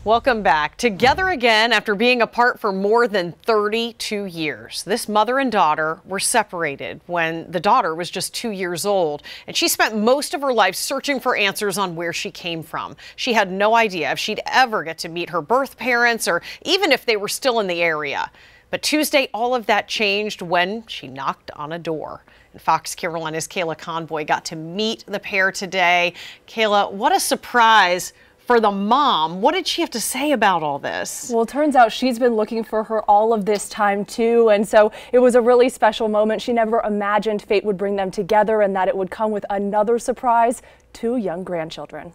Welcome back. Together again after being apart for more than 32 years. This mother and daughter were separated when the daughter was just 2 years old, and she spent most of her life searching for answers on where she came from. She had no idea if she'd ever get to meet her birth parents or even if they were still in the area. But Tuesday, all of that changed when she knocked on a door. And Fox Carolina's Kayla Convoy got to meet the pair today. Kayla, what a surprise for the mom. What did she have to say about all this? Well, it turns out she's been looking for her all of this time too, and so it was a really special moment. She never imagined fate would bring them together and that it would come with another surprise, 2 young grandchildren.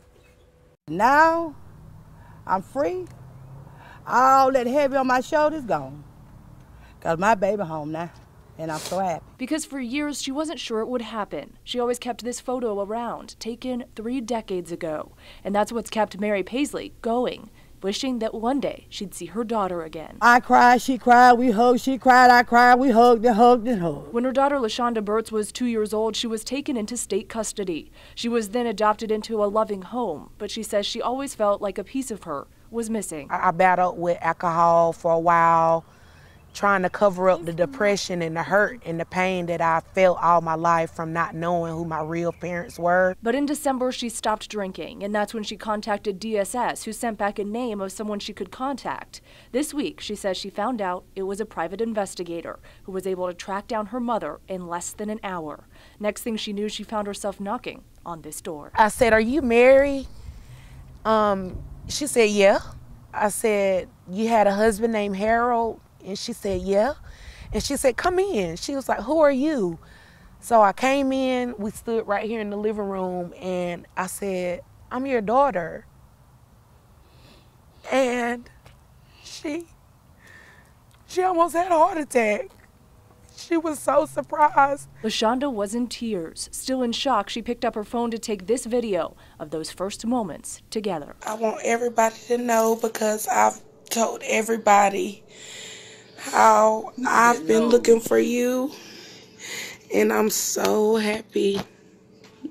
Now I'm free. All that heavy on my shoulders gone. Got my baby home now, and I'm so happy. Because for years, she wasn't sure it would happen. She always kept this photo around, taken 3 decades ago. And that's what's kept Mary Paisley going, wishing that one day she'd see her daughter again. I cried, she cried, we hugged, she cried, I cried, we hugged and hugged and hugged. When her daughter LaShonda Burtz was 2 years old, she was taken into state custody. She was then adopted into a loving home, but she says she always felt like a piece of her was missing. I battled with alcohol for a while, trying to cover up the depression and the hurt and the pain that I felt all my life from not knowing who my real parents were. But in December, she stopped drinking, and that's when she contacted DSS, who sent back a name of someone she could contact. This week, she says she found out it was a private investigator who was able to track down her mother in less than an hour. Next thing she knew, she found herself knocking on this door. I said, "Are you married?" She said, "Yeah." I said, "You had a husband named Harold?" And she said, "Yeah." And she said, "Come in." She was like, "Who are you?" So I came in, we stood right here in the living room, and I said, "I'm your daughter." And she almost had a heart attack. She was so surprised. LaShonda was in tears. Still in shock, she picked up her phone to take this video of those first moments together. I want everybody to know, because I've told everybody how I've been looking for you, and I'm so happy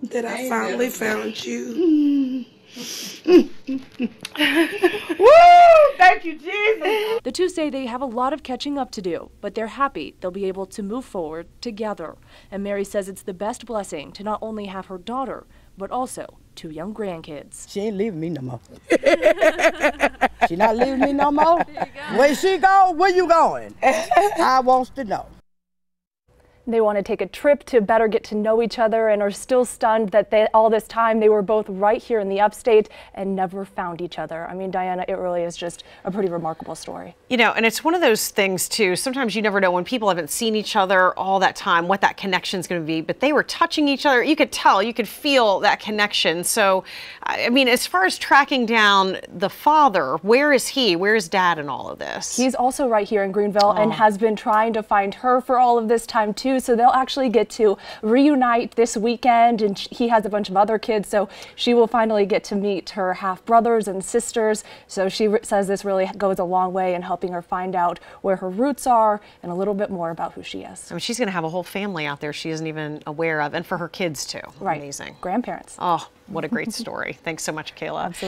that I finally found you. Woo! Thank you, Jesus. The two say they have a lot of catching up to do, but they're happy they'll be able to move forward together. And Mary says it's the best blessing to not only have her daughter, but also 2 young grandkids. She ain't leaving me no more. She not leaving me no more. Where she go? Where you going? I wants to know. They want to take a trip to better get to know each other and are still stunned that all this time they were both right here in the upstate and never found each other. I mean, Diana, it really is just a pretty remarkable story. You know, and it's one of those things too, sometimes you never know when people haven't seen each other all that time what that connection is going to be, but they were touching each other. You could tell, you could feel that connection. So, I mean, as far as tracking down the father, where is he? Where is Dad in all of this? He's also right here in Greenville and has been trying to find her for all of this time too. So they'll actually get to reunite this weekend, and he has a bunch of other kids, so she will finally get to meet her half brothers and sisters. So she says this really goes a long way in helping her find out where her roots are and a little bit more about who she is. I mean, she's going to have a whole family out there she isn't even aware of, and for her kids too. Right. Amazing. Grandparents. Oh, what a great story. Thanks so much, Kayla. Absolutely.